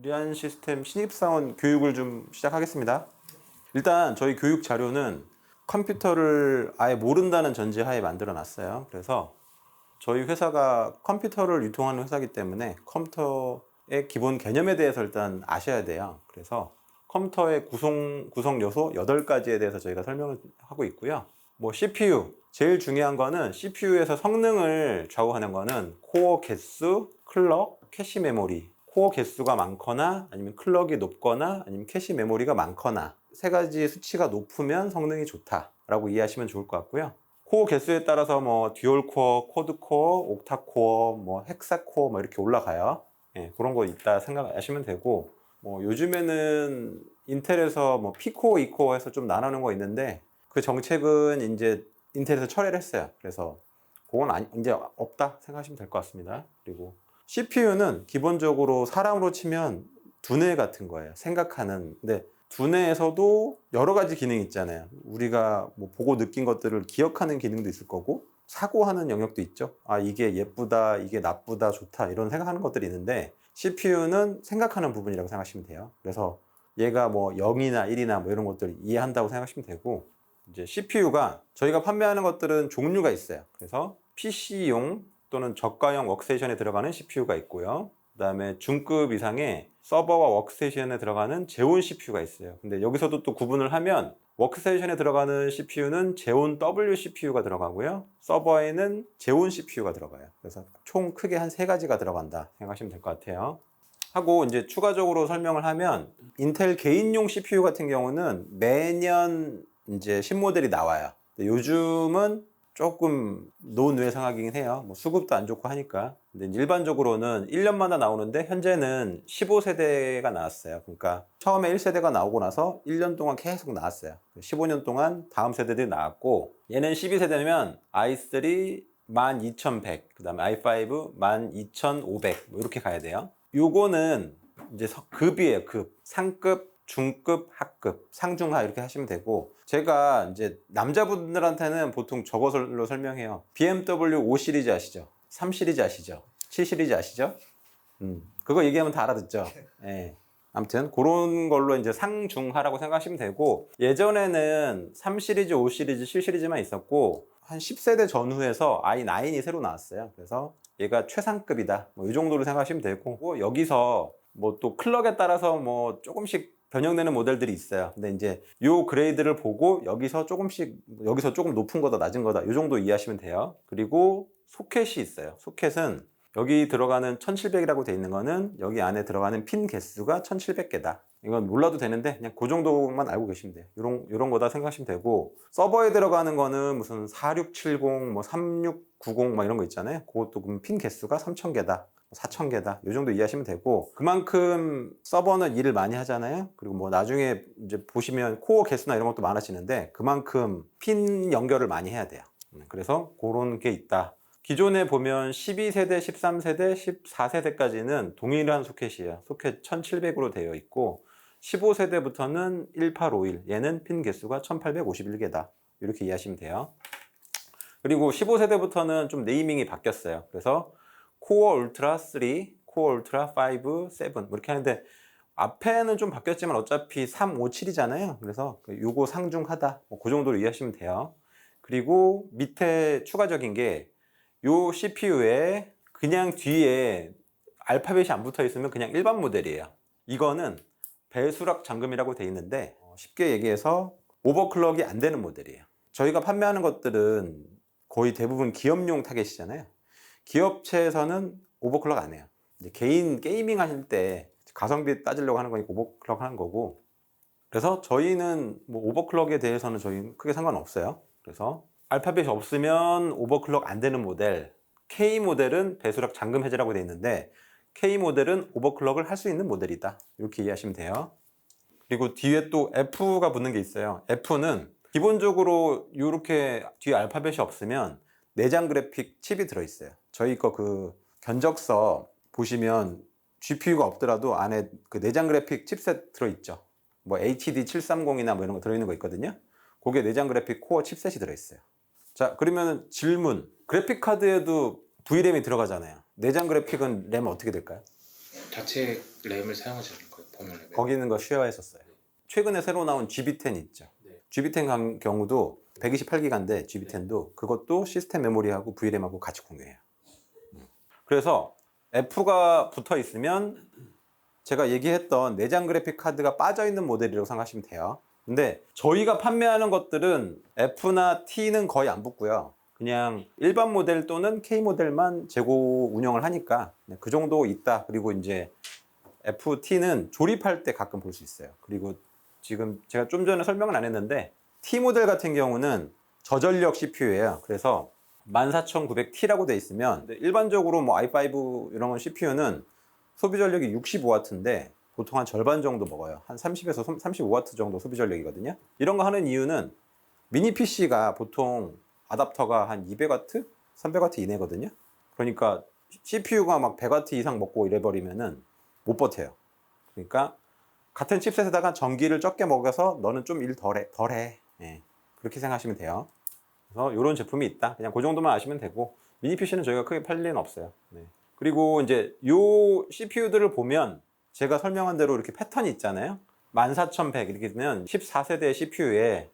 리안 시스템 신입사원 교육을 좀 시작하겠습니다. 일단 저희 교육 자료는 컴퓨터를 아예 모른다는 전제하에 만들어 놨어요. 그래서 저희 회사가 컴퓨터를 유통하는 회사이기 때문에 컴퓨터의 기본 개념에 대해서 일단 아셔야 돼요. 그래서 컴퓨터의 구성 요소 8가지에 대해서 저희가 설명을 하고 있고요. 뭐 CPU, 제일 중요한 거는 CPU에서 성능을 좌우하는 거는 코어 개수, 클럭, 캐시 메모리. 코어 개수가 많거나 아니면 클럭이 높거나 아니면 캐시 메모리가 많거나 3가지 수치가 높으면 성능이 좋다라고 이해하시면 좋을 것 같고요. 코어 개수에 따라서 뭐 듀얼 코어, 쿼드 코어, 옥타 코어, 뭐 헥사 코어 뭐 이렇게 올라가요. 예, 그런 거 있다 생각하시면 되고, 뭐 요즘에는 인텔에서 뭐 P코어, E코어 해서 좀 나누는 거 있는데 그 정책은 이제 인텔에서 철회를 했어요. 그래서 그건 이제 없다 생각하시면 될 것 같습니다. 그리고 CPU는 기본적으로 사람으로 치면 두뇌 같은 거예요. 생각하는. 근데 두뇌에서도 여러 가지 기능이 있잖아요. 우리가 뭐 보고 느낀 것들을 기억하는 기능도 있을 거고, 사고하는 영역도 있죠. 아, 이게 예쁘다, 이게 나쁘다, 좋다, 이런 생각하는 것들이 있는데, CPU는 생각하는 부분이라고 생각하시면 돼요. 그래서 얘가 뭐 0이나 1이나 뭐 이런 것들을 이해한다고 생각하시면 되고, 이제 CPU가 저희가 판매하는 것들은 종류가 있어요. 그래서 PC용 또는 저가형 워크스테이션에 들어가는 CPU가 있고요. 그 다음에 중급 이상의 서버와 워크스테이션에 들어가는 제온 CPU가 있어요. 근데 여기서도 또 구분을 하면 워크스테이션에 들어가는 CPU는 제온 W CPU가 들어가고요. 서버에는 제온 CPU가 들어가요. 그래서 총 크게 한 3가지가 들어간다 생각하시면 될 것 같아요. 하고 이제 추가적으로 설명을 하면 인텔 개인용 CPU 같은 경우는 매년 이제 신모델이 나와요. 근데 요즘은 조금 노후상황이긴 해요. 뭐 수급도 안 좋고 하니까. 근데 일반적으로는 1년마다 나오는데 현재는 15세대가 나왔어요. 그러니까 처음에 1세대가 나오고 나서 1년 동안 계속 나왔어요. 15년 동안 다음 세대들이 나왔고, 얘는 12세대면 i3 12100, 그 다음에 i5 12500 뭐 이렇게 가야 돼요. 요거는 이제 급이에요. 급. 상급, 중급, 하급, 상중하 이렇게 하시면 되고, 제가 이제 남자분들한테는 보통 저것으로 설명해요. BMW 5 시리즈 아시죠? 3 시리즈 아시죠? 7 시리즈 아시죠? 그거 얘기하면 다 알아듣죠? 예. 아무튼 그런 걸로 이제 상중하라고 생각하시면 되고, 예전에는 3 시리즈, 5 시리즈, 7 시리즈만 있었고 한 10세대 전후에서 i9이 새로 나왔어요. 그래서 얘가 최상급이다. 뭐 이 정도로 생각하시면 되고, 여기서 뭐 또 클럭에 따라서 뭐 조금씩 변형되는 모델들이 있어요. 근데 이제 요 그레이드를 보고 여기서 조금씩, 여기서 조금 높은 거다, 낮은 거다, 요 정도 이해하시면 돼요. 그리고 소켓이 있어요. 소켓은 여기 들어가는 1700이라고 돼 있는 거는 여기 안에 들어가는 핀 개수가 1700개다. 이건 몰라도 되는데 그냥 그 정도만 알고 계시면 돼요. 요런 거다 생각하시면 되고, 서버에 들어가는 거는 무슨 4670, 뭐 3690 뭐 이런 거 있잖아요. 그것도 그럼 핀 개수가 3000개다. 4000개다. 요 정도 이해하시면 되고, 그만큼 서버는 일을 많이 하잖아요. 그리고 뭐 나중에 이제 보시면 코어 개수나 이런 것도 많아지는데 그만큼 핀 연결을 많이 해야 돼요. 그래서 그런 게 있다. 기존에 보면 12세대, 13세대, 14세대까지는 동일한 소켓이에요. 소켓 1700으로 되어 있고, 15세대부터는 1851, 얘는 핀 개수가 1851개다. 이렇게 이해하시면 돼요. 그리고 15세대부터는 좀 네이밍이 바뀌었어요. 그래서 코어 울트라 3, 코어 울트라 5, 7 뭐 이렇게 하는데, 앞에는 좀 바뀌었지만 어차피 3, 5, 7이잖아요. 그래서 요거 상중하다. 뭐 그 정도로 이해하시면 돼요. 그리고 밑에 추가적인 게, 요 CPU에 그냥 뒤에 알파벳이 안 붙어 있으면 그냥 일반 모델이에요. 이거는 배수락 잠금이라고 돼 있는데, 쉽게 얘기해서 오버클럭이 안 되는 모델이에요. 저희가 판매하는 것들은 거의 대부분 기업용 타겟이잖아요. 기업체에서는 오버클럭 안 해요. 이제 개인 게이밍 하실 때 가성비 따지려고 하는 거니까 오버클럭 하는 거고, 그래서 저희는 뭐 오버클럭에 대해서는 저희는 크게 상관없어요. 그래서 알파벳이 없으면 오버클럭 안 되는 모델, K 모델은 배수락 잠금 해제라고 되어 있는데 K 모델은 오버클럭을 할 수 있는 모델이다. 이렇게 이해하시면 돼요. 그리고 뒤에 또 F가 붙는 게 있어요. F는 기본적으로 이렇게 뒤에 알파벳이 없으면 내장 그래픽 칩이 들어있어요. 저희 거 그 견적서 보시면 GPU가 없더라도 안에 그 내장 그래픽 칩셋 들어있죠. 뭐 HD 730이나 뭐 이런 거 들어있는 거 있거든요. 그게 내장 그래픽 코어 칩셋이 들어있어요. 자, 그러면 질문. 그래픽 카드에도 VRAM이 들어가잖아요. 내장 그래픽은 램 어떻게 될까요? 자체 램을 사용하지 않을까요? 범용 램. 거기 있는 거 쉐어했었어요. 최근에 새로 나온 GB10 있죠. 네. GB10 경우도 128기가인데 GB10도 그것도 시스템 메모리하고 VRAM하고 같이 공유해요. 그래서 F가 붙어 있으면 제가 얘기했던 내장 그래픽 카드가 빠져 있는 모델이라고 생각하시면 돼요. 근데 저희가 판매하는 것들은 F나 T는 거의 안 붙고요. 그냥 일반 모델 또는 K 모델만 재고 운영을 하니까 그 정도 있다. 그리고 이제 FT는 조립할 때 가끔 볼 수 있어요. 그리고 지금 제가 좀 전에 설명은 안 했는데 T 모델 같은 경우는 저전력 CPU예요. 그래서 14900T라고 돼 있으면 일반적으로 뭐 i5 이런 건 CPU는 소비 전력이 65W인데 보통 한 절반 정도 먹어요. 한 30에서 35W 정도 소비 전력이거든요. 이런 거 하는 이유는 미니 PC가 보통 아답터가 한 200W, 300W 이내거든요. 그러니까 CPU가 막 100W 이상 먹고 이래버리면은 못 버텨요. 그러니까 같은 칩셋에다가 전기를 적게 먹여서 너는 좀 일 덜해. 예, 그렇게 생각하시면 돼요. 그래서 이런 제품이 있다. 그냥 그 정도만 아시면 되고 미니 PC는 저희가 크게 팔 일은 없어요. 네. 그리고 이제 요 CPU들을 보면 제가 설명한 대로 이렇게 패턴이 있잖아요. 14100 이렇게 되면 14세대 CPU에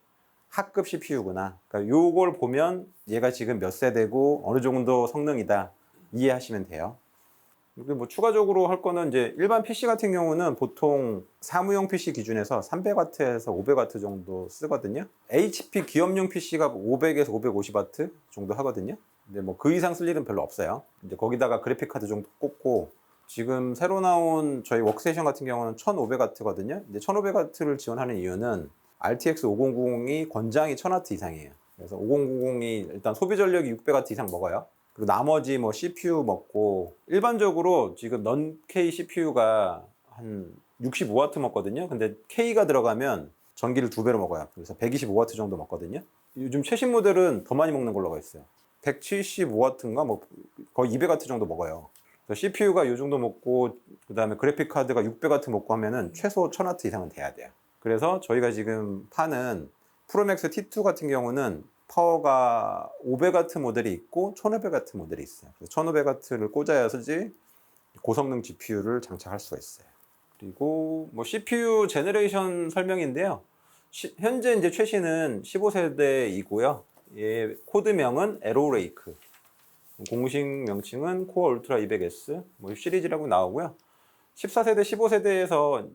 하급 CPU구나. 그러니까 요걸 보면 얘가 지금 몇 세대고 어느 정도 성능이다 이해하시면 돼요. 그리고 뭐 추가적으로 할 거는 이제 일반 PC 같은 경우는 보통 사무용 PC 기준에서 300W에서 500W 정도 쓰거든요. HP 기업용 PC가 500에서 550W 정도 하거든요. 근데 뭐 그 이상 쓸 일은 별로 없어요. 이제 거기다가 그래픽 카드 정도 꽂고 지금 새로 나온 저희 워크스테이션 같은 경우는 1500W거든요. 이제 1500W를 지원하는 이유는 RTX 5090이 권장이 1000W 이상이에요. 그래서 5090이 일단 소비 전력이 600W 이상 먹어요. 그리고 나머지 뭐 CPU 먹고 일반적으로 지금 넌 K CPU가 한 65W 먹거든요. 근데 K가 들어가면 전기를 2배로 먹어요. 그래서 125W 정도 먹거든요. 요즘 최신 모델은 더 많이 먹는 걸로 가 있어요. 175W인가 뭐 거의 200W 정도 먹어요. 그래서 CPU가 이 정도 먹고 그다음에 그래픽 카드가 600W 먹고 하면은 최소 1000W 이상은 돼야 돼요. 그래서 저희가 지금 파는 프로맥스 T2 같은 경우는 파워가 500W 모델이 있고 1500W 모델이 있어요. 그래서 1500W를 꽂아야지 고성능 GPU를 장착할 수가 있어요. 그리고 뭐 CPU 제너레이션 설명인데요. 현재 이제 최신은 15세대이고요. 얘 코드명은 에로레이크. 공식 명칭은 코어 울트라 200S 뭐 시리즈라고 나오고요. 14세대, 15세대에서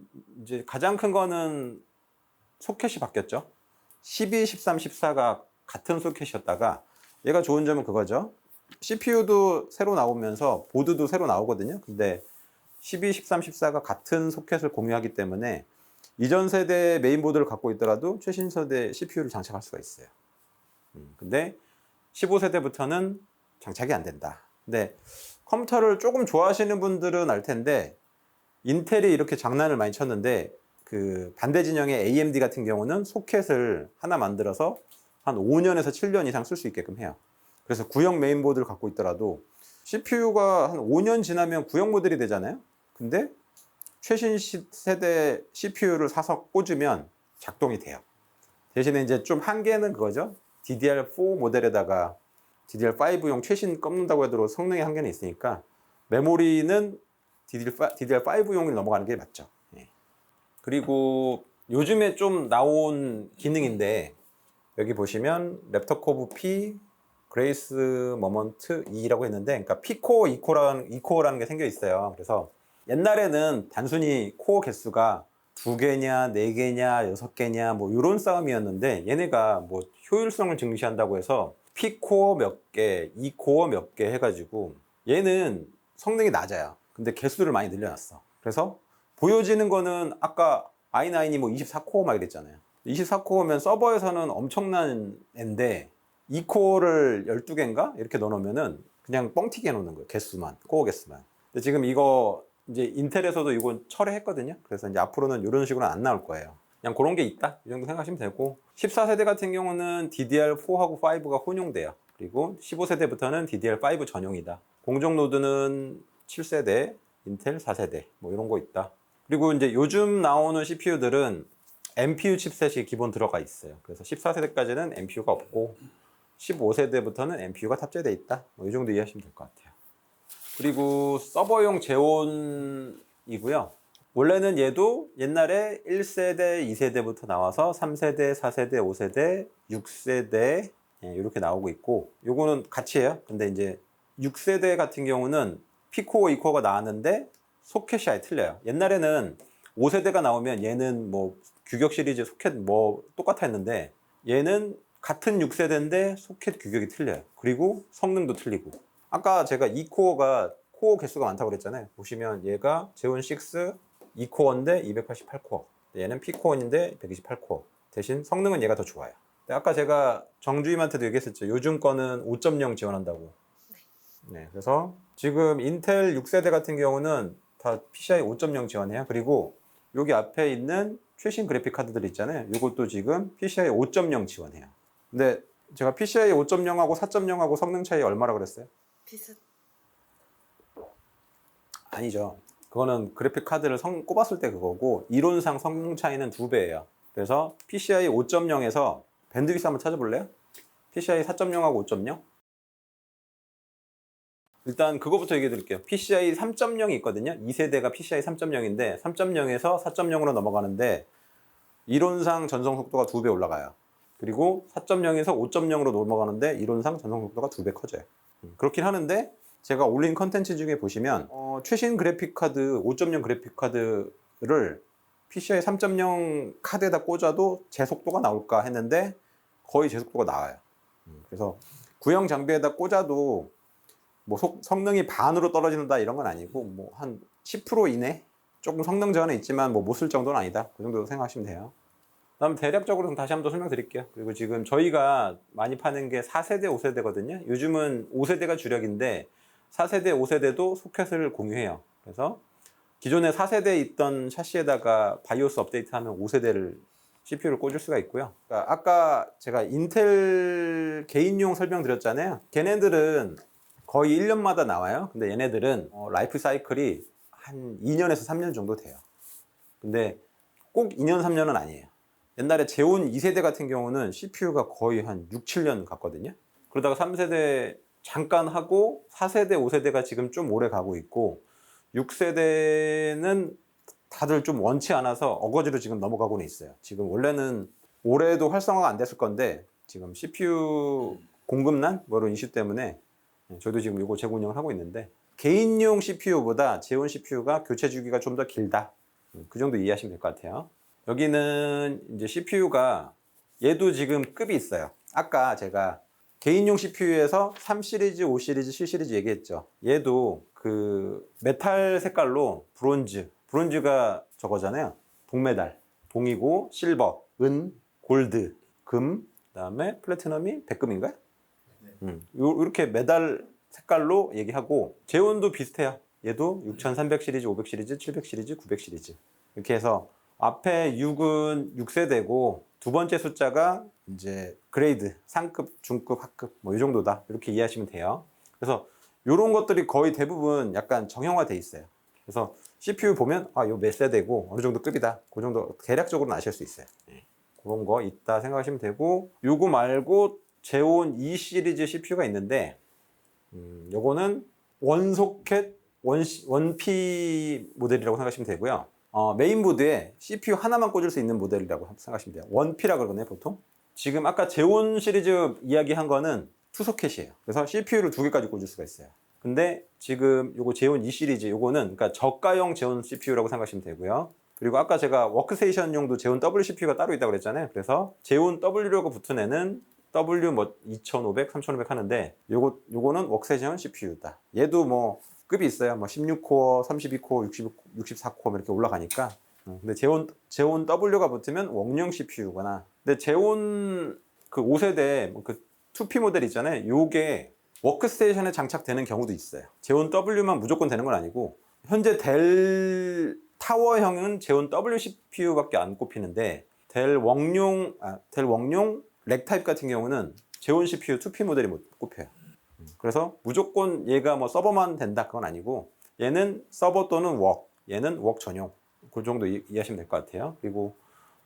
이제 가장 큰 거는 소켓이 바뀌었죠. 12, 13, 14가 같은 소켓이었다가 얘가 좋은 점은 그거죠. CPU도 새로 나오면서 보드도 새로 나오거든요. 근데 12, 13, 14가 같은 소켓을 공유하기 때문에 이전 세대 메인보드를 갖고 있더라도 최신 세대 CPU를 장착할 수가 있어요. 근데 15세대부터는 장착이 안 된다. 근데 컴퓨터를 조금 좋아하시는 분들은 알 텐데 인텔이 이렇게 장난을 많이 쳤는데 그 반대 진영의 AMD 같은 경우는 소켓을 하나 만들어서 한 5년에서 7년 이상 쓸 수 있게끔 해요. 그래서 구형 메인보드를 갖고 있더라도 CPU가 한 5년 지나면 구형 모델이 되잖아요. 근데 최신 세대 CPU를 사서 꽂으면 작동이 돼요. 대신에 이제 좀 한계는 그거죠. DDR4 모델에다가 DDR5용 최신 꼽는다고 해도 성능의 한계는 있으니까 메모리는 DDR5용을 넘어가는 게 맞죠. 그리고 요즘에 좀 나온 기능인데 여기 보시면 랩터코브 P 그레이스 머먼트 2라고 했는데 그러니까 P코어, E코어라는 게 생겨 있어요. 그래서 옛날에는 단순히 코어 개수가 2개냐, 4개냐, 6개냐 뭐 이런 싸움이었는데 얘네가 뭐 효율성을 증시한다고 해서 P코어 몇 개, E코어 몇 개 해가지고 얘는 성능이 낮아요. 근데 개수를 많이 늘려놨어. 그래서 보여지는 거는 아까 i9이 뭐 24코어 막 이랬잖아요. 24코어면 서버에서는 엄청난 앤데 2코어를 12개인가 이렇게 넣어놓으면은 그냥 뻥튀기 해놓는 거예요. 개수만, 코어 개수만. 근데 지금 이거 이제 인텔에서도 이건 철회했거든요. 그래서 이제 앞으로는 이런 식으로는 안 나올 거예요. 그냥 그런 게 있다 이 정도 생각하시면 되고 14세대 같은 경우는 DDR4하고 5가 혼용돼요. 그리고 15세대부터는 DDR5 전용이다. 공정 노드는 7세대, 인텔 4세대 뭐 이런 거 있다. 그리고 이제 요즘 나오는 CPU들은 NPU 칩셋이 기본 들어가 있어요. 그래서 14세대까지는 NPU가 없고 15세대부터는 NPU가 탑재되어 있다. 뭐 이 정도 이해하시면 될 것 같아요. 그리고 서버용 재온 이고요. 원래는 얘도 옛날에 1세대, 2세대부터 나와서 3세대, 4세대, 5세대, 6세대 이렇게 나오고 있고, 요거는 같이 해요. 근데 이제 6세대 같은 경우는 P코어, E코어가 나왔는데 소켓이 아예 틀려요. 옛날에는 5세대가 나오면 얘는 뭐 규격 시리즈 소켓 뭐 똑같아 했는데, 얘는 같은 6세대인데 소켓 규격이 틀려요. 그리고 성능도 틀리고. 아까 제가 E코어가 코어 개수가 많다고 그랬잖아요. 보시면 얘가 제온 6 2코어인데 288코어. 얘는 P코어인데 128코어. 대신 성능은 얘가 더 좋아요. 아까 제가 정주임한테도 얘기했었죠. 요즘 거는 5.0 지원한다고. 네, 그래서 지금 인텔 6세대 같은 경우는 다 PCI 5.0 지원해요. 그리고 여기 앞에 있는 최신 그래픽 카드들 있잖아요. 이것도 지금 PCI 5.0 지원해요. 근데 제가 PCI 5.0하고 4.0하고 성능 차이 얼마라 그랬어요? 비슷. 아니죠. 그거는 그래픽 카드를 꼽았을 때 그거고, 이론상 성능 차이는 2배예요. 그래서 PCI 5.0에서 밴드위스 한번 찾아볼래요? PCI 4.0하고 5.0? 일단 그거부터 얘기해 드릴게요. PCI 3.0이 있거든요. 2세대가 PCI 3.0인데 3.0에서 4.0으로 넘어가는데 이론상 전송 속도가 2배 올라가요. 그리고 4.0에서 5.0으로 넘어가는데 이론상 전송 속도가 2배 커져요. 그렇긴 하는데 제가 올린 컨텐츠 중에 보시면 최신 그래픽 카드 5.0 그래픽 카드를 PCI 3.0 카드에다 꽂아도 제 속도가 나올까 했는데 거의 제 속도가 나와요. 그래서 구형 장비에다 꽂아도 뭐 성능이 반으로 떨어진다 이런 건 아니고 뭐 한 10% 이내? 조금 성능 저하는 있지만 뭐 못 쓸 정도는 아니다. 그 정도 생각하시면 돼요. 그다음 대략적으로 다시 한번 더 설명드릴게요. 그리고 지금 저희가 많이 파는 게 4세대, 5세대거든요. 요즘은 5세대가 주력인데 4세대, 5세대도 소켓을 공유해요. 그래서 기존에 4세대에 있던 샤시에다가 바이오스 업데이트하면 5세대를 CPU를 꽂을 수가 있고요. 그러니까 아까 제가 인텔 개인용 설명드렸잖아요. 걔네들은 거의 1년마다 나와요. 근데 얘네들은 라이프 사이클이 한 2년에서 3년 정도 돼요. 근데 꼭 2년, 3년은 아니에요. 옛날에 제온 2세대 같은 경우는 CPU가 거의 한 6, 7년 갔거든요. 그러다가 3세대 잠깐 하고 4세대, 5세대가 지금 좀 오래 가고 있고 6세대는 다들 좀 원치 않아서 어거지로 지금 넘어가고는 있어요. 지금 원래는 올해도 활성화가 안 됐을 건데 지금 CPU 공급난 뭐 이런 이슈 때문에 저도 지금 이거 재고 운영을 하고 있는데 개인용 CPU보다 제온 CPU가 교체 주기가 좀 더 길다. 그 정도 이해하시면 될 것 같아요. 여기는 이제 CPU가 얘도 지금 급이 있어요. 아까 제가 개인용 CPU에서 3 시리즈, 5 시리즈, 7 시리즈 얘기했죠. 얘도 그 메탈 색깔로 브론즈가 저거잖아요. 동메달. 동이고 실버, 은, 골드, 금, 그다음에 플래티넘이 백금인가요? 이렇게 메달 색깔로 얘기하고 제온도 비슷해요. 얘도 6300 시리즈, 500 시리즈, 700 시리즈, 900 시리즈 이렇게 해서 앞에 6은 6세대고 두 번째 숫자가 이제 그레이드, 상급, 중급, 하급 뭐 이 정도다 이렇게 이해하시면 돼요. 그래서 이런 것들이 거의 대부분 약간 정형화돼 있어요. 그래서 CPU 보면 요 몇 세대고 어느 정도 급이다. 그 정도 대략적으로는 아실 수 있어요. 그런 거 있다 생각하시면 되고, 요거 말고 제온 2 시리즈 CPU가 있는데 요거는 원소켓 원P 모델이라고 생각하시면 되고요. 메인보드에 CPU 하나만 꽂을 수 있는 모델이라고 생각하시면 돼요. 원P라 그러거든요, 보통. 지금 아까 제온 시리즈 이야기한 거는 투소켓이에요. 그래서 CPU를 2개까지 꽂을 수가 있어요. 근데 지금 요거 제온 2 시리즈 요거는 그러니까 저가형 제온 CPU라고 생각하시면 되고요. 그리고 아까 제가 워크스테이션용도 제온 W CPU가 따로 있다고 그랬잖아요. 그래서 제온 W라고 붙은 애는 W 뭐 2500, 3500 하는데 요거는 워크스테이션 CPU다. 얘도 뭐 급이 있어요. 뭐 16코어, 32코어, 64코어 이렇게 올라가니까. 근데 제온 W가 붙으면 웡룡 CPU거나. 근데 제온 그 5세대 그 2P 모델 있잖아요. 요게 워크스테이션에 장착되는 경우도 있어요. 제온 W만 무조건 되는 건 아니고, 현재 델 타워형은 제온 W CPU밖에 안 꼽히는데 델 웡룡 렉 타입 같은 경우는 제온 CPU 2P 모델이 못 꼽혀요. 그래서 무조건 얘가 뭐 서버만 된다 그건 아니고, 얘는 서버 또는 얘는 웍 전용. 그 정도 이해하시면 될 것 같아요. 그리고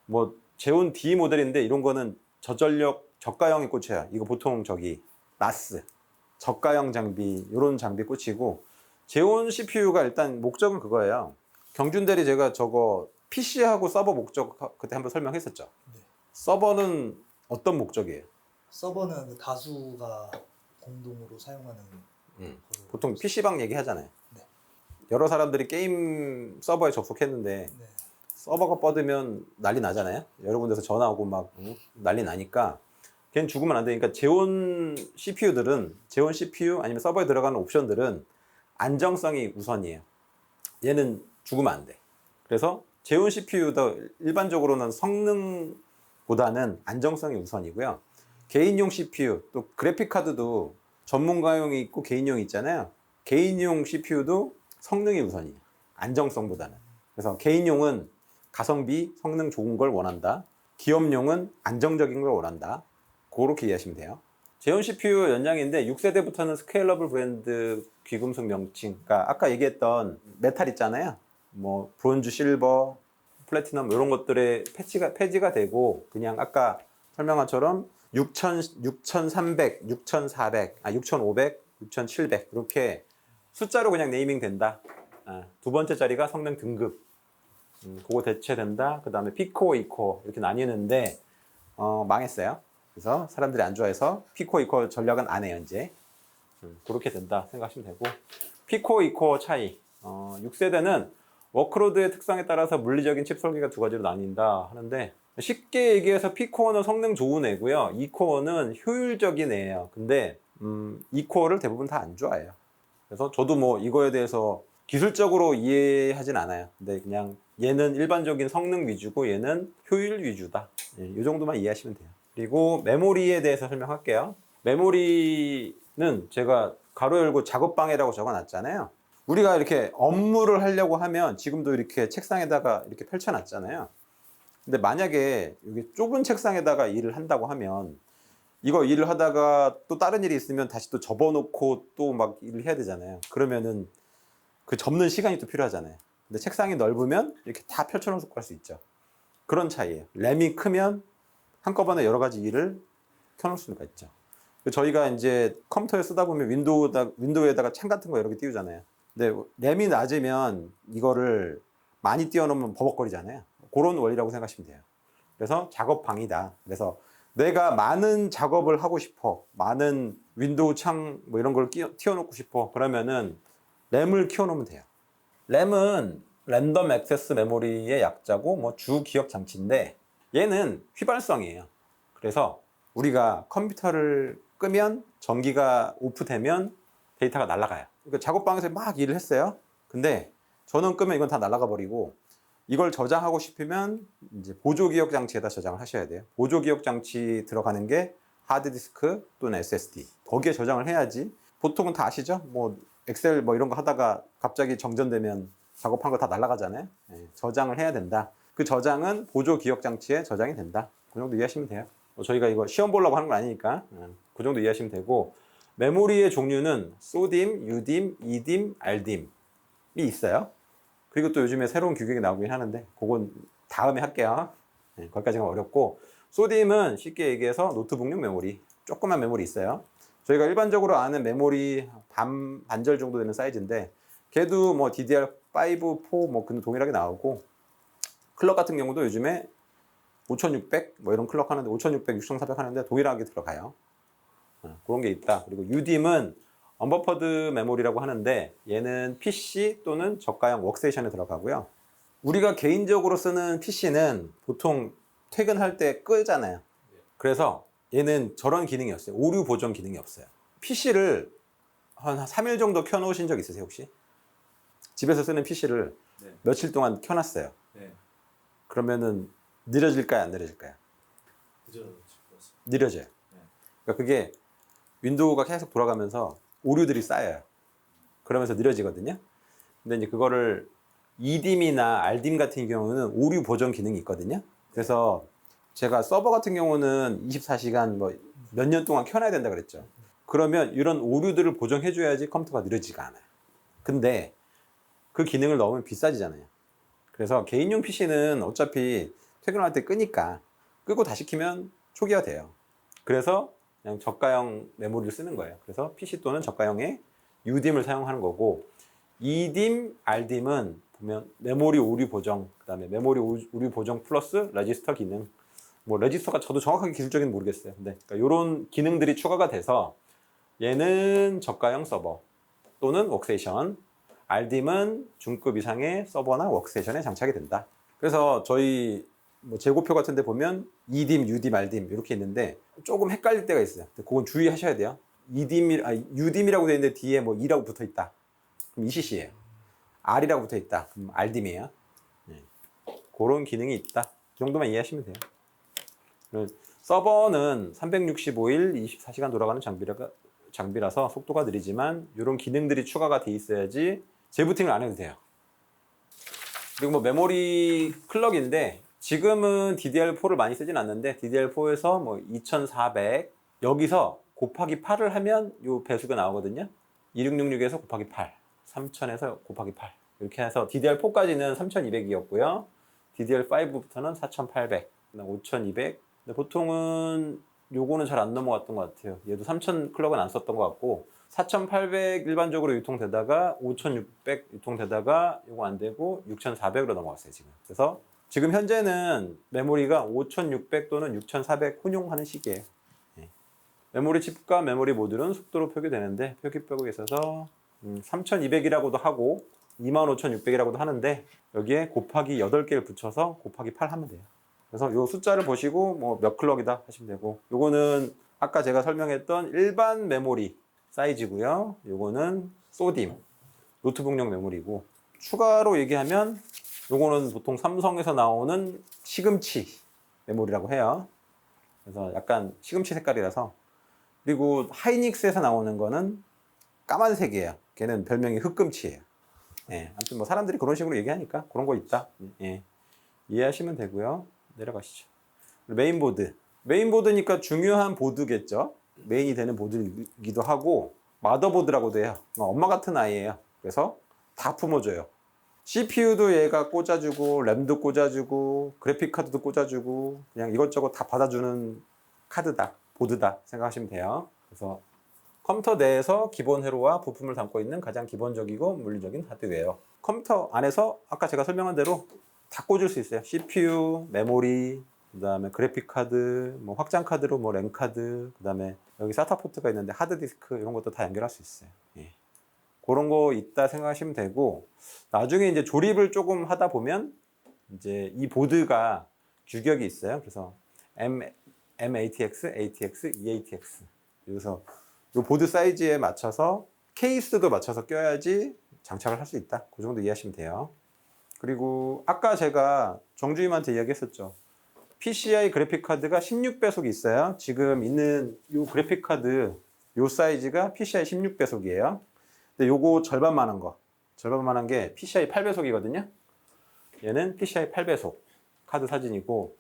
뭐 제온 D 모델인데 이런 거는 저전력 저가형이 꽂혀요. 이거 보통 나스 저가형 장비 이런 장비 꽂히고, 제온 CPU가 일단 목적은 그거예요. 경준 대리 제가 저거 PC하고 서버 목적 그때 한번 설명했었죠. 네. 서버는 어떤 목적이에요? 서버는 그 다수가 공동으로 사용하는 거를 보통 PC방 얘기하잖아요. 네. 여러 사람들이 게임 서버에 접속했는데 네. 서버가 뻗으면 난리 나잖아요. 여러 군데서 전화 오고 막 난리 나니까 걔는 죽으면 안 되니까 재원 CPU 아니면 서버에 들어가는 옵션들은 안정성이 우선이에요. 얘는 죽으면 안 돼. 그래서 재원 CPU도 일반적으로는 성능보다는 안정성이 우선이고요. 개인용 CPU, 또 그래픽 카드도 전문가용이 있고 개인용이 있잖아요. 개인용 CPU도 성능이 우선이에요. 안정성보다는. 그래서 개인용은 가성비, 성능 좋은 걸 원한다. 기업용은 안정적인 걸 원한다. 그렇게 이해하시면 돼요. 제온 CPU 연장인데 6세대부터는 스케일러블 브랜드 귀금속 명칭, 그러니까 아까 얘기했던 메탈 있잖아요. 뭐 브론즈, 실버, 플래티넘 이런 것들의 폐지가 되고 그냥 아까 설명한 것처럼 6300, 6400, 6500, 6700 이렇게 숫자로 그냥 네이밍 된다. 두 번째 자리가 성능 등급. 그거 대체된다. 그 다음에 피코어, 이코어 이렇게 나뉘는데 망했어요. 그래서 사람들이 안 좋아해서 피코어, 이코어 전략은 안 해요 이제. 그렇게 된다 생각하시면 되고 피코어, 이코어 차이. 6세대는 워크로드의 특성에 따라서 물리적인 칩 설계가 두 가지로 나뉜다 하는데 쉽게 얘기해서 피코어는 성능 좋은 애고요. 이코어는 효율적인 애예요. 근데 이코어를 대부분 다 안 좋아해요. 그래서 저도 뭐 이거에 대해서 기술적으로 이해하진 않아요. 근데 그냥 얘는 일반적인 성능 위주고 얘는 효율 위주다. 이 정도만 이해하시면 돼요. 그리고 메모리에 대해서 설명할게요. 메모리는 제가 가로 열고 작업방해라고 적어놨잖아요. 우리가 이렇게 업무를 하려고 하면 지금도 이렇게 책상에다가 이렇게 펼쳐놨잖아요. 근데 만약에 여기 좁은 책상에다가 일을 한다고 하면 이거 일을 하다가 또 다른 일이 있으면 다시 또 접어놓고 또 막 일을 해야 되잖아요. 그러면은 그 접는 시간이 또 필요하잖아요. 근데 책상이 넓으면 이렇게 다 펼쳐놓고 할 수 있죠. 그런 차이예요. 램이 크면 한꺼번에 여러 가지 일을 켜놓을 수가 있죠. 저희가 이제 컴퓨터에 쓰다 보면 윈도우에다가 창 같은 거 여러 개 띄우잖아요. 근데 램이 낮으면 이거를 많이 띄워놓으면 버벅거리잖아요. 그런 원리라고 생각하시면 돼요. 그래서 작업방이다. 그래서 내가 많은 작업을 하고 싶어. 많은 윈도우 창 뭐 이런 걸 띄워놓고 싶어. 그러면은 램을 키워놓으면 돼요. 램은 랜덤 액세스 메모리의 약자고 뭐 주 기억 장치인데 얘는 휘발성이에요. 그래서 우리가 컴퓨터를 끄면 전기가 오프되면 데이터가 날아가요. 그러니까 작업방에서 막 일을 했어요. 근데 전원 끄면 이건 다 날아가 버리고 이걸 저장하고 싶으면 이제 보조 기억 장치에다 저장을 하셔야 돼요. 보조 기억 장치 들어가는 게 하드디스크 또는 SSD. 거기에 저장을 해야지. 보통은 다 아시죠? 뭐 엑셀 뭐 이런 거 하다가 갑자기 정전되면 작업한 거 다 날아가잖아요. 저장을 해야 된다. 그 저장은 보조 기억 장치에 저장이 된다. 그 정도 이해하시면 돼요. 저희가 이거 시험 보려고 하는 거 아니니까 그 정도 이해하시면 되고 메모리의 종류는 소딤, 유딤, 이딤, 알딤이 있어요. 그리고 또 요즘에 새로운 규격이 나오긴 하는데 그건 다음에 할게요. 거기까지가 어렵고 소딤은 쉽게 얘기해서 노트북용 메모리, 조그만 메모리 있어요. 저희가 일반적으로 아는 메모리 반절 정도 되는 사이즈인데 걔도 뭐 DDR5, 4 뭐 그 동일하게 나오고 클럭 같은 경우도 요즘에 5600 뭐 이런 클럭 하는데 5600, 6400 하는데 동일하게 들어가요. 그런 게 있다. 그리고 UDIM은 언버퍼드 메모리라고 하는데 얘는 PC 또는 저가형 워크스테이션에 들어가고요. 우리가 개인적으로 쓰는 PC는 보통 퇴근할 때 끄잖아요. 그래서 얘는 저런 기능이 없어요. 오류 보정 기능이 없어요. PC를 한 3일 정도 켜놓으신 적 있으세요 혹시? 집에서 쓰는 PC를 네. 며칠 동안 켜놨어요. 네. 그러면은 느려질까요 안 느려질까요? 느려져요. 그러니까 그게 윈도우가 계속 돌아가면서 오류들이 쌓여요. 그러면서 느려지거든요. 근데 이제 그거를 EDIM이나 RDIM 같은 경우는 오류 보정 기능이 있거든요. 그래서 제가 서버 같은 경우는 24시간 뭐 몇 년 동안 켜놔야 된다 그랬죠. 그러면 이런 오류들을 보정해줘야지 컴퓨터가 느려지지가 않아요. 근데 그 기능을 넣으면 비싸지잖아요. 그래서 개인용 PC는 어차피 퇴근할 때 끄니까 끄고 다시 키면 초기화돼요. 그래서 그냥 저가형 메모리를 쓰는 거예요. 그래서 PC 또는 저가형의 UDIM을 사용하는 거고 EDIM, RDIM은 보면 메모리 오류 보정, 그다음에 메모리 오류 보정 플러스 레지스터 기능. 뭐 레지스터가 저도 정확하게 기술적인 모르겠어요. 근데 그러니까 이런 기능들이 추가가 돼서 얘는 저가형 서버 또는 워크스테이션, RDIM은 중급 이상의 서버나 워크스테이션에 장착이 된다. 그래서 저희 뭐 재고표 같은 데 보면 EDIM, UDIM, RDIM 이렇게 있는데 조금 헷갈릴 때가 있어요. 그건 주의하셔야 돼요. UDIM이라고 되어 있는데 뒤에 뭐 E라고 붙어 있다. 그럼 ECC예요. R이라고 붙어 있다. 그럼 RDIM이에요. 네. 그런 기능이 있다. 그 정도만 이해하시면 돼요. 서버는 365일 24시간 돌아가는 장비라서 속도가 느리지만 이런 기능들이 추가가 돼 있어야지 재부팅을 안 해도 돼요. 그리고 뭐 메모리 클럭인데 지금은 DDR4를 많이 쓰진 않는데 DDR4에서 뭐 2400 여기서 곱하기 8을 하면 요 배수가 나오거든요. 2666에서 곱하기 8, 3000에서 곱하기 8 이렇게 해서 DDR4까지는 3200이었고요. DDR5부터는 4800, 5200. 근데 보통은 요거는 잘 안 넘어갔던 것 같아요. 얘도 3000 클럭은 안 썼던 것 같고 4800 일반적으로 유통되다가 5600 유통되다가 요거 안 되고 6400으로 넘어갔어요 지금. 그래서 지금 현재는 메모리가 5600 또는 6400 혼용하는 시기예요. 네. 메모리 칩과 메모리 모듈은 속도로 표기되는데 표기벽에 있어서 3200이라고도 하고 25600이라고도 하는데 여기에 곱하기 8개를 붙여서 곱하기 8 하면 돼요. 그래서 요 숫자를 보시고 뭐 몇 클럭이다 하시면 되고 요거는 아까 제가 설명했던 일반 메모리 사이즈고요. 요거는 소딤 노트북용 메모리고 추가로 얘기하면 요거는 보통 삼성에서 나오는 시금치 메모리라고 해요. 그래서 약간 시금치 색깔이라서 그리고 하이닉스에서 나오는 거는 까만색이에요. 걔는 별명이 흑금치예요. 예, 아무튼 뭐 사람들이 그런 식으로 얘기하니까 그런 거 있다. 예, 이해하시면 되고요. 내려가시죠. 메인보드. 메인보드니까 중요한 보드겠죠. 메인이 되는 보드이기도 하고 마더보드라고도 해요. 엄마 같은 아이예요. 그래서 다 품어줘요. CPU도 얘가 꽂아주고 램도 꽂아주고 그래픽카드도 꽂아주고 그냥 이것저것 다 받아주는 카드다. 보드다 생각하시면 돼요. 그래서 컴퓨터 내에서 기본 회로와 부품을 담고 있는 가장 기본적이고 물리적인 하드웨어. 컴퓨터 안에서 아까 제가 설명한 대로 다 꽂을 수 있어요. CPU, 메모리, 그 다음에 그래픽카드, 뭐 확장카드로 뭐 램카드, 그 다음에 여기 사타 포트가 있는데 하드디스크 이런 것도 다 연결할 수 있어요. 예. 그런 거 있다 생각하시면 되고 나중에 이제 조립을 조금 하다 보면 이제 이 보드가 규격이 있어요. 그래서 M-ATX, ATX, EATX. 그래서 이 보드 사이즈에 맞춰서 케이스도 맞춰서 껴야지 장착을 할 수 있다. 그 정도 이해하시면 돼요. 그리고 아까 제가 정주임한테 이야기했었죠. PCI 그래픽카드가 16배속이 있어요. 지금 있는 이 그래픽카드 이 사이즈가 PCI 16배속이에요. 근데 요거 절반만한 거. 절반만한 게 PCI 8배속이거든요. 얘는 PCI 8배속 카드 사진이고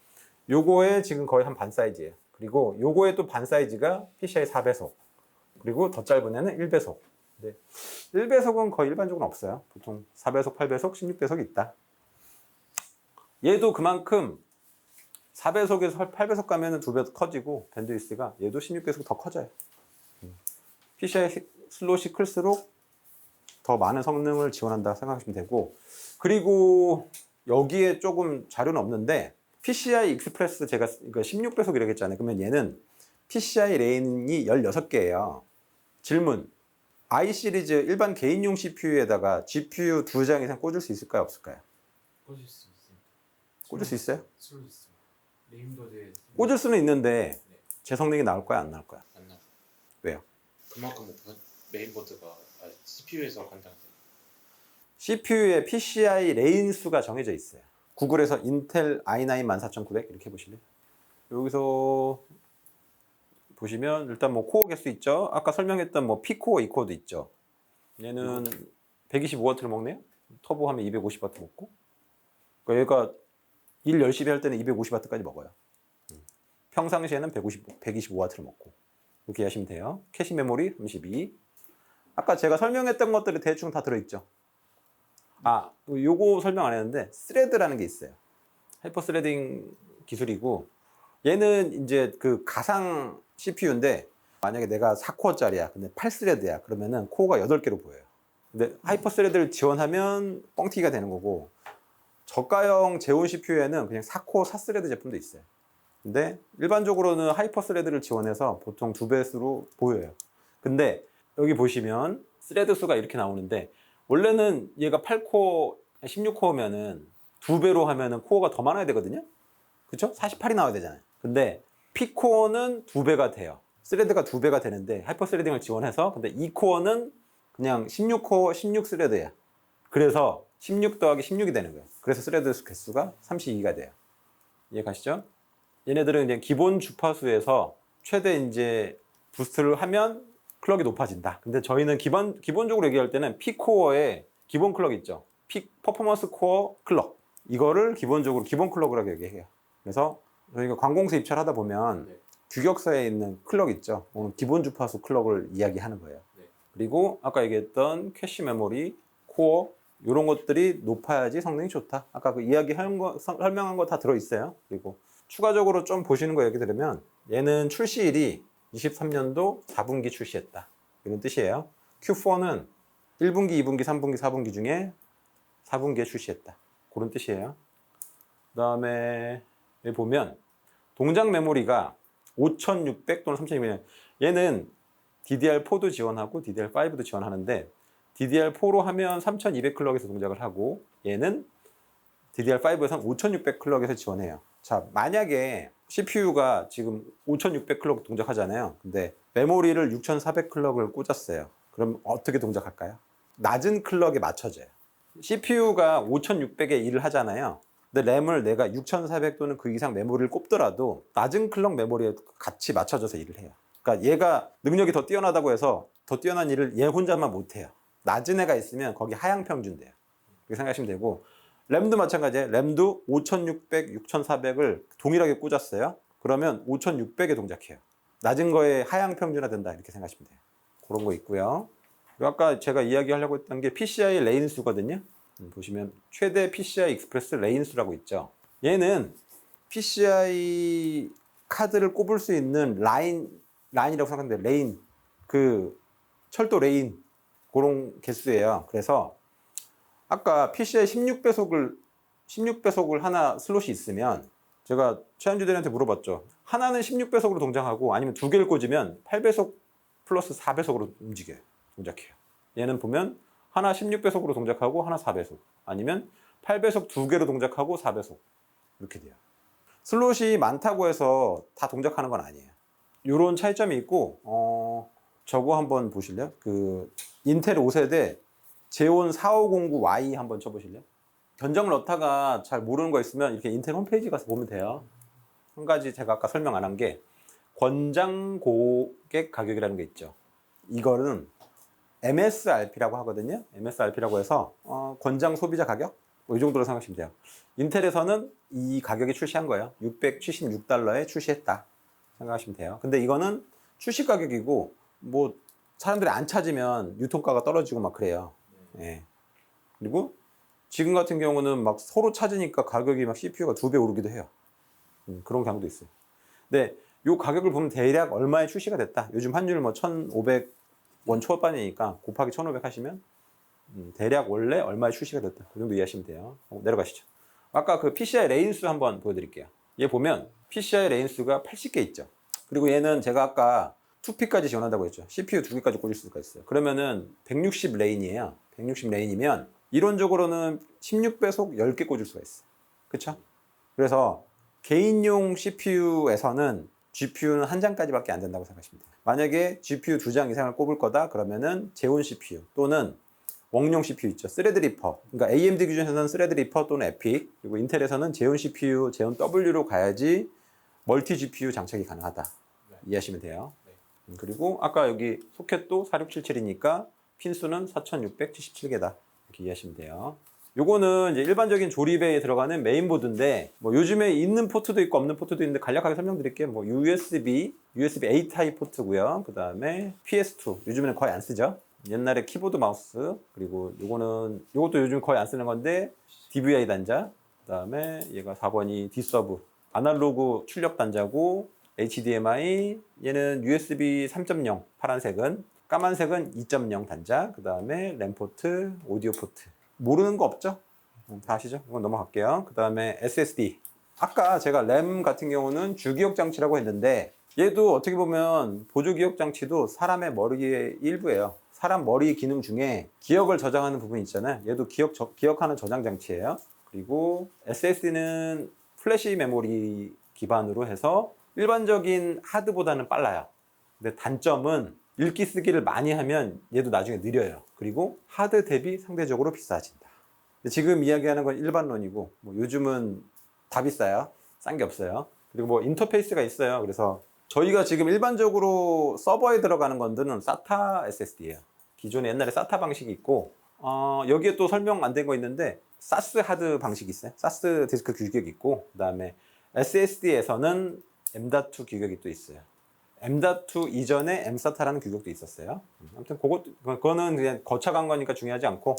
요거에 지금 거의 한 반 사이즈예요. 그리고 요거에 또 반 사이즈가 PCI 4배속. 그리고 더 짧은 애는 1배속. 근데 1배속은 거의 일반적으로 없어요. 보통 4배속, 8배속, 16배속이 있다. 얘도 그만큼 4배속에서 8배속 가면 2배 커지고 밴드위스가 얘도 16배속 더 커져요. PCI 슬롯이 클수록 더 많은 성능을 지원한다 생각하시면 되고 그리고 여기에 조금 자료는 없는데 PCI 익스프레스 제가 이거 16배속 이라고 했잖아요. 그러면 얘는 PCI 레인이 16개예요. 질문. i 시리즈 일반 개인용 CPU에다가 GPU 2장 이상 꽂을 수 있을까요? 없을까요? 꽂을 수 있어요. 꽂을 수 있어요? 꽂을 수 있어요. 메인보드에 꽂을 수는 있는데 네. 제 성능이 나올 거야 안 나올 거야? 안 나와요. 왜요? 그만큼 메인보드가 CPU에서 간다는 거예요. CPU의 PCI 레인 수가 정해져 있어요. 구글에서 인텔 i9 14900 이렇게 보실래요? 여기서 보시면 일단 뭐 코어 개수 있죠. 아까 설명했던 뭐 P코어, E코어도 있죠. 얘는 125W를 먹네요. 터보하면 250W 먹고. 그러니까 얘가 일 열심히 할 때는 250W까지 먹어요. 평상시에는 125W를 먹고. 이렇게 하시면 돼요. 캐시 메모리 32. 아까 제가 설명했던 것들이 대충 다 들어있죠. 아, 요거 설명 안 했는데 스레드라는 게 있어요. 하이퍼 스레딩 기술이고 얘는 이제 그 가상 CPU인데 만약에 내가 4코어짜리야. 근데 8스레드야. 그러면은 코어가 8개로 보여요. 근데 하이퍼 스레드를 지원하면 뻥튀기가 되는 거고, 저가형 제온 CPU에는 그냥 4코어 4스레드 제품도 있어요. 근데 일반적으로는 하이퍼 스레드를 지원해서 보통 2배수로 보여요. 근데 여기 보시면 스레드 수가 이렇게 나오는데, 원래는 얘가 8코어 16코어면은 2배로 하면은 코어가 더 많아야 되거든요. 그쵸? 48이 나와야 되잖아요. 근데 P코어는 2배가 돼요. 스레드가 2배가 되는데 하이퍼 스레딩을 지원해서, 근데 2코어는 그냥 16코어 16 스레드야. 그래서 16 더하기 16이 되는 거예요. 그래서 스레드 개수가 32가 돼요. 이해 가시죠? 얘네들은 그냥 기본 주파수에서 최대 이제 부스트를 하면 클럭이 높아진다. 근데 저희는 기본적으로 얘기할 때는 P코어의 기본 클럭 있죠. 퍼포먼스 코어 클럭. 이거를 기본적으로 기본 클럭이라고 얘기해요. 그래서 저희가 관공서 입찰하다 보면 네. 규격사에 있는 클럭 있죠. 오늘 기본 주파수 클럭을 이야기하는 거예요. 네. 그리고 아까 얘기했던 캐시 메모리, 코어 이런 것들이 높아야지 성능이 좋다. 아까 그 이야기한 거, 설명한 거 다 들어있어요. 그리고 추가적으로 좀 보시는 거 얘기 들으면 얘는 출시일이 23년도 4분기 출시했다. 이런 뜻이에요. Q4는 1분기, 2분기, 3분기, 4분기 중에 4분기에 출시했다. 그런 뜻이에요. 그 다음에 여기 보면 동작 메모리가 5600 또는 3200. 얘는 DDR4도 지원하고 DDR5도 지원하는데 DDR4로 하면 3200 클럭에서 동작을 하고, 얘는 DDR5에서는 5600 클럭에서 지원해요. 자, 만약에 CPU가 지금 5600 클럭 동작하잖아요. 근데 메모리를 6400 클럭을 꽂았어요. 그럼 어떻게 동작할까요? 낮은 클럭에 맞춰져요. CPU가 5600에 일을 하잖아요. 근데 램을 내가 6400 또는 그 이상 메모리를 꼽더라도 낮은 클럭 메모리에 같이 맞춰져서 일을 해요. 그러니까 얘가 능력이 더 뛰어나다고 해서 더 뛰어난 일을 얘 혼자만 못해요. 낮은 애가 있으면 거기 하향 평준 돼요. 그렇게 생각하시면 되고, 램도 마찬가지예요. 램도 5600, 6400을 동일하게 꽂았어요. 그러면 5600에 동작해요. 낮은 거에 하향 평준화 된다, 이렇게 생각하시면 돼요. 그런 거 있고요. 그리고 아까 제가 이야기하려고 했던 게 PCI 레인 수거든요. 보시면 최대 PCI 익스프레스 레인 수라고 있죠. 얘는 PCI 카드를 꼽을 수 있는 라인이라고 생각하는데, 레인, 그 철도 레인, 그런 개수예요. 그래서 아까 PCI 16배속을 하나 슬롯이 있으면, 제가 최한주 대리한테 물어봤죠. 하나는 16배속으로 동작하고 아니면 두 개를 꽂으면 8배속 플러스 4배속으로 움직여요. 동작해요. 얘는 보면 하나 16배속으로 동작하고 하나 4배속, 아니면 8배속 두 개로 동작하고 4배속, 이렇게 돼요. 슬롯이 많다고 해서 다 동작하는 건 아니에요. 이런 차이점이 있고, 저거 한번 보실래요? 그 인텔 5세대 제온 4509Y 한번 쳐보실래요? 견적을 넣다가 잘 모르는 거 있으면 이렇게 인텔 홈페이지 가서 보면 돼요. 한 가지 제가 아까 설명 안 한 게 권장 고객 가격이라는 게 있죠. 이거는 MSRP라고 하거든요. MSRP라고 해서 권장 소비자 가격? 뭐 이 정도로 생각하시면 돼요. 인텔에서는 이 가격에 출시한 거예요. 676달러에 출시했다 생각하시면 돼요. 근데 이거는 출시 가격이고, 뭐 사람들이 안 찾으면 유통가가 떨어지고 막 그래요. 예. 그리고 지금 같은 경우는 막 서로 찾으니까 가격이 막 CPU가 2배 오르기도 해요. 그런 경우도 있어요. 근데 이 가격을 보면 대략 얼마에 출시가 됐다. 요즘 환율 뭐 1,500원 초반이니까 곱하기 1,500 하시면 대략 원래 얼마에 출시가 됐다. 그 정도 이해하시면 돼요. 내려가시죠. 아까 그 PCI 레인수 한번 보여드릴게요. 얘 보면 PCI 레인수가 80개 있죠. 그리고 얘는 제가 아까 2P까지 지원한다고 했죠. CPU 2개까지 꽂을 수가 있어요. 그러면은 160 레인이에요. 160 레인이면 이론적으로는 16배속 10개 꽂을 수가 있어요. 그쵸? 그래서 개인용 CPU에서는 GPU는 한 장까지밖에 안 된다고 생각하시면 돼요. 만약에 GPU 2장 이상을 꼽을 거다 그러면은 제온 CPU 또는 웡용 CPU 있죠. 스레드리퍼. 그러니까 AMD 기준에서는 스레드리퍼 또는 에픽, 그리고 인텔에서는 제온 CPU, 제온 W로 가야지 멀티 GPU 장착이 가능하다. 네. 이해하시면 돼요. 네. 그리고 아까 여기 소켓도 4677이니까 핀수는 4677개다. 이렇게 이해하시면 돼요. 요거는 이제 일반적인 조립에 들어가는 메인보드인데, 뭐 요즘에 있는 포트도 있고 없는 포트도 있는데 간략하게 설명드릴게요. 뭐 USB-A 타입 포트고요. 그 다음에 PS2. 요즘에는 거의 안 쓰죠. 옛날에 키보드 마우스. 그리고 요것도 요즘 거의 안 쓰는 건데 DVI 단자. 그 다음에 얘가 4번이 D서브. 아날로그 출력 단자고, HDMI. 얘는 USB 3.0 파란색은 까만색은 2.0 단자, 그 다음에 램 포트, 오디오 포트. 모르는 거 없죠? 다 아시죠? 이건 넘어갈게요. 그 다음에 SSD. 아까 제가 램 같은 경우는 주기억 장치라고 했는데 얘도 어떻게 보면 보조 기억 장치도 사람의 머리의 일부예요. 사람 머리 기능 중에 기억을 저장하는 부분이 있잖아요. 얘도 기억하는 저장 장치예요. 그리고 SSD는 플래시 메모리 기반으로 해서 일반적인 하드보다는 빨라요. 근데 단점은 읽기 쓰기를 많이 하면 얘도 나중에 느려요. 그리고 하드 대비 상대적으로 비싸진다. 지금 이야기하는 건 일반론이고 뭐 요즘은 다 비싸요. 싼 게 없어요. 그리고 뭐 인터페이스가 있어요. 그래서 저희가 지금 일반적으로 서버에 들어가는 건들은 SATA SSD예요. 기존에 옛날에 SATA 방식이 있고 여기에 또 설명 안 된 거 있는데 SAS 하드 방식이 있어요. SAS 디스크 규격이 있고 그 다음에 SSD에서는 M.2 규격이 또 있어요. M.2 이전에 M.SATA라는 규격도 있었어요. 아무튼 그거는 그냥 거쳐간 거니까 중요하지 않고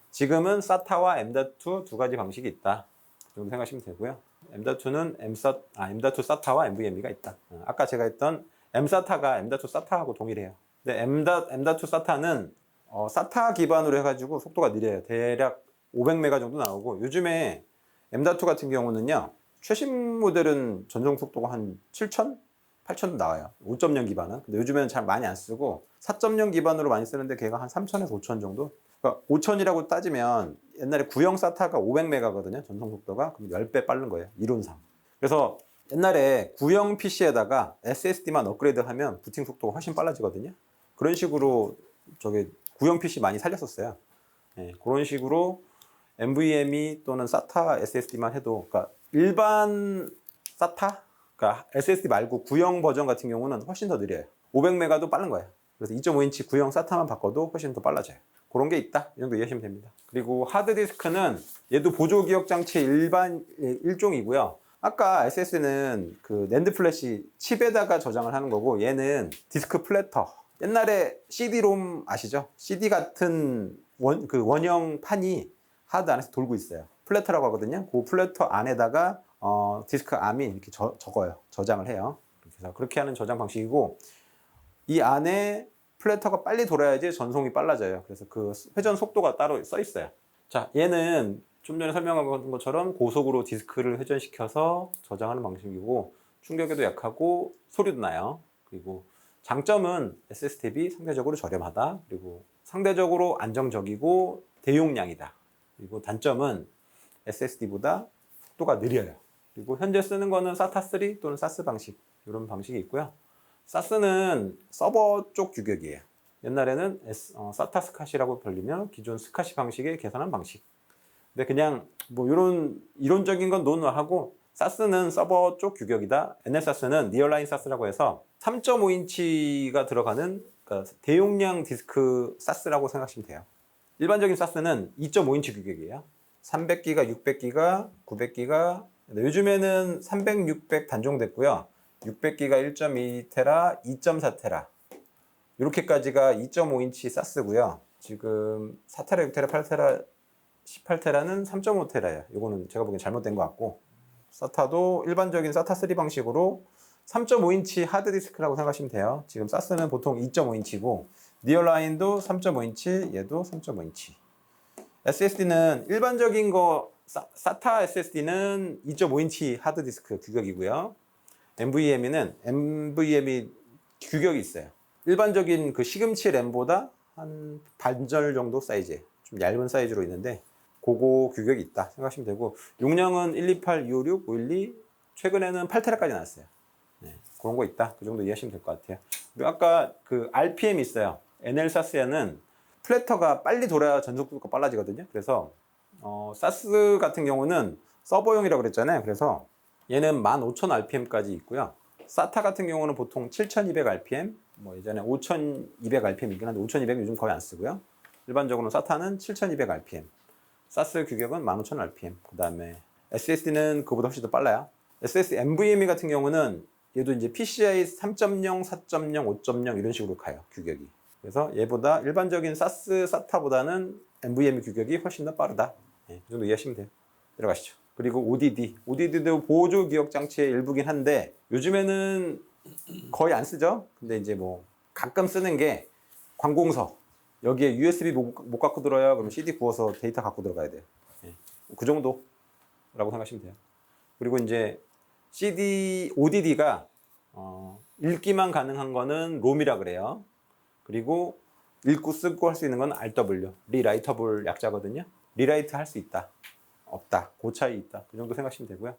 지금은 SATA와 M.2 두 가지 방식이 있다. 그 정도 생각하시면 되고요. M.2는 M.2 SATA와 NVMe가 있다. 아까 제가 했던 M.SATA가 M.2 SATA하고 동일해요. 근데 M.2 SATA는 SATA 기반으로 해가지고 속도가 느려요. 대략 500메가 정도 나오고 요즘에 M.2 같은 경우는요. 최신 모델은 전송 속도가 한 7,000? 8,000도 나와요. 5.0 기반은. 근데 요즘에는 잘 많이 안 쓰고 4.0 기반으로 많이 쓰는데 걔가 한 3,000에서 5,000 정도? 그러니까 5,000이라고 따지면 옛날에 구형 SATA가 500메가거든요. 전송 속도가. 그럼 10배 빠른 거예요. 이론상. 그래서 옛날에 구형 PC에다가 SSD만 업그레이드하면 부팅 속도가 훨씬 빨라지거든요. 그런 식으로 저게 구형 PC 많이 살렸었어요. 네, 그런 식으로 NVMe 또는 SATA SSD만 해도 그러니까 일반 SATA 그러니까 SSD 말고 구형 버전 같은 경우는 훨씬 더 느려요. 500메가도 빠른 거예요. 그래서 2.5인치 구형 SATA만 바꿔도 훨씬 더 빨라져요. 그런 게 있다. 이 정도 이해하시면 됩니다. 그리고 하드디스크는 얘도 보조 기억 장치의 일종이고요. 아까 SSD는 그 낸드 플래시 칩에다가 저장을 하는 거고 얘는 디스크 플래터. 옛날에 CD-롬 아시죠? CD 같은 원형 판이 하드 안에서 돌고 있어요. 플래터라고 하거든요. 그 플래터 안에다가 디스크 암이 이렇게 적어요. 저장을 해요. 그래서 그렇게 하는 저장 방식이고 이 안에 플래터가 빨리 돌아야지 전송이 빨라져요. 그래서 그 회전 속도가 따로 써 있어요. 자, 얘는 좀 전에 설명한 것처럼 고속으로 디스크를 회전시켜서 저장하는 방식이고 충격에도 약하고 소리도 나요. 그리고 장점은 SSD 대비 상대적으로 저렴하다. 그리고 상대적으로 안정적이고 대용량이다. 그리고 단점은 SSD보다 속도가 느려요. 그리고 현재 쓰는 거는 SATA3 또는 SAS 방식 이런 방식이 있고요. SAS는 서버 쪽 규격이에요. 옛날에는 SATA 스캇이라고 불리며 기존 스캇이 방식의 계산한 방식. 근데 그냥 뭐 이런 이론적인 건 논하고 SAS는 서버 쪽 규격이다. 옛날 SAS는 니어라인 SAS라고 해서 3.5인치가 들어가는 그러니까 대용량 디스크 SAS라고 생각하시면 돼요. 일반적인 SAS는 2.5인치 규격이에요. 300기가, 600기가, 900기가 요즘에는 300, 600 단종됐고요. 600기가 1.2테라, 2.4테라 이렇게까지가 2.5인치 SAS고요. 지금 4테라, 6테라, 8테라, 18테라는 3.5테라예요. 이거는 제가 보기엔 잘못된 것 같고 SATA도 일반적인 SATA3 방식으로 3.5인치 하드디스크라고 생각하시면 돼요. 지금 SAS는 보통 2.5인치고 니어라인도 3.5인치, 얘도 3.5인치. SSD는 일반적인 거 SATA SSD는 2.5인치 하드디스크 규격이고요. NVMe 규격이 있어요. 일반적인 그 시금치 램보다 한 반절 정도 사이즈, 좀 얇은 사이즈로 있는데 그거 규격이 있다 생각하시면 되고 용량은 128, 256, 512 최근에는 8테라까지 나왔어요. 네, 그런 거 있다. 그 정도 이해하시면 될 것 같아요. 그리고 아까 그 RPM 있어요. NL-SAS에는 플래터가 빨리 돌아야 전속 속도가 빨라지거든요. 그래서 SAS 같은 경우는 서버용이라고 그랬잖아요. 그래서 얘는 15,000rpm까지 있고요. SATA 같은 경우는 보통 7,200rpm, 뭐 예전에 5,200rpm이긴 한데 5,200 요즘 거의 안 쓰고요. 일반적으로 SATA는 7,200rpm. SAS 규격은 15,000rpm. 그 다음에 SSD는 그보다 훨씬 더 빨라요. SSD NVMe 같은 경우는 얘도 이제 PCI 3.0, 4.0, 5.0 이런 식으로 가요. 규격이. 그래서 얘보다 일반적인 SAS, SATA보다는 NVMe 규격이 훨씬 더 빠르다. 네, 그 정도 이해하시면 돼요. 들어가시죠. 그리고 ODD도 보조 기억 장치의 일부긴 한데 요즘에는 거의 안 쓰죠. 근데 이제 뭐 가끔 쓰는 게 관공서 여기에 USB 못 갖고 들어야 그럼 CD 구워서 데이터 갖고 들어가야 돼요. 예. 그 정도라고 생각하시면 돼요. 그리고 이제 CD, ODD가 읽기만 가능한 거는 롬이라 그래요. 그리고 읽고 쓰고 할 수 있는 건 RW, 리라이터블 약자거든요. 리라이트 할 수 있다, 없다, 그 차이 있다. 그 정도 생각하시면 되고요.